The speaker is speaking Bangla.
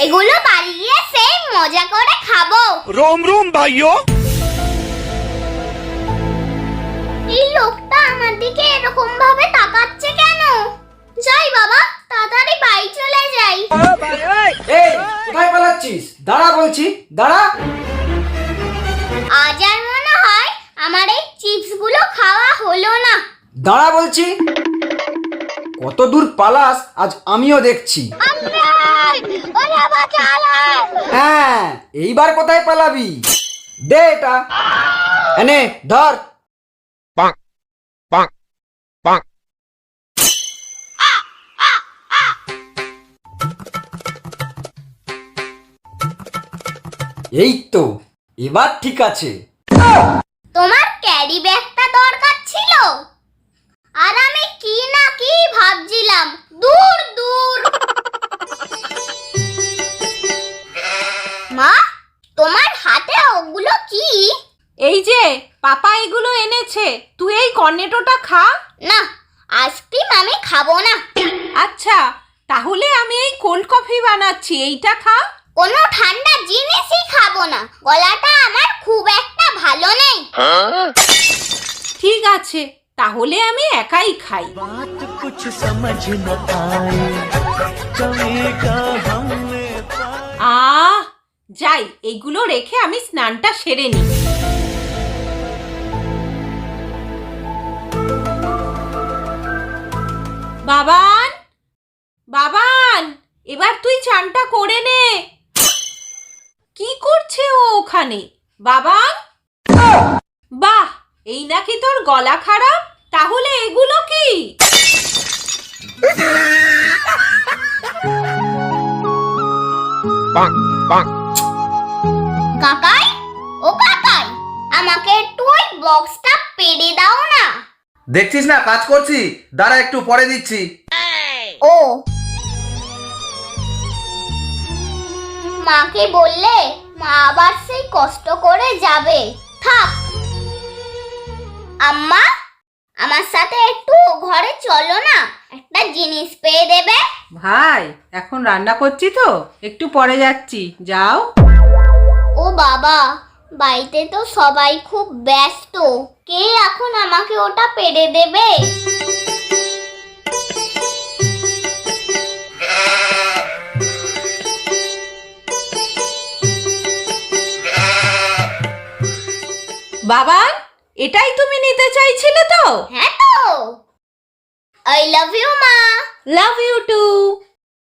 এগুলো বাড়ি গিয়ে সেই মজা করে খাবো। रोम रोम भाइयों। এই লোকটা আমার দিকে এরকম ভাবে তাকাচ্ছে কেন? যাই বাবা, তাড়াতাড়ি বাড়ি চলে যাই। এই কোথায় পালাচ্ছিস? দাঁড়া বলছি, দাঁড়া। আজ আর মনে হয় আমার এই চিপস গুলো খাওয়া হলো না। দাঁড়া বলছি। কত দূর পালাস আজ আমিও দেখছি। হ্যাঁ, এইবার কোথায় পালাবি? দে এটা, এনে ধর। पाक पाक पाक। এই তো, এবার ঠিক আছে। তোমার ক্যারি ব্যাগটা দরকার ছিল, আর আমি কি না কি ভাবছিলাম। দূর দূর। মা, তোমার হাতে ওগুলো কি? এই যে পাপা এগুলো এনেছে, তুই এই কর্নেটোটা খা। না, আইসক্রিম আমি খাবো না। আচ্ছা, তাহলে আমি এই কোল্ড কফি বানাচ্ছি, এইটা খা। কোনো ঠান্ডা জিনিসই খাবো না, গলাটা আমার খুব একটা ভালো নেই। ঠিক আছে, তাহলে আমি একাই খাই। बात कुछ समझ न आए कभी का हमने যাই, এইগুলো রেখে আমি স্নানটা সেরে নিই। বাবান, বাবান, এবার তুই চানটা করে নে। কি করছে ও ওখানে? বাবান, বাহ, এই নাকি তোর গলা খারাপ? তাহলে এগুলো কি? पाक पाक। কাকাই, ও কাকাই, আমাকে একটু ওই বক্সটা পেড়ে দাও না। দেখছিস না কাজ করছি, দাঁড়া একটু পরে দিচ্ছি। ও, মাকে বললে মা আবার সেই কষ্ট করে যাবে। থাক। আম্মা, আমার সাথে একটু ঘরে চলো না, একটা জিনিস পেয়ে দেবে। ভাই, এখন রান্না করছি তো, একটু পরে যাচ্ছি, যাও। ও বাবা, বাড়িতে তো সবাই খুব ব্যস্ত, কে এখন আমাকে ওটা পেড়ে দেবে? বাবান, এটাই তুমি নিতে চাইছিলে তো? হ্যাঁ তো। আই লাভ ইউ মা। Love you two.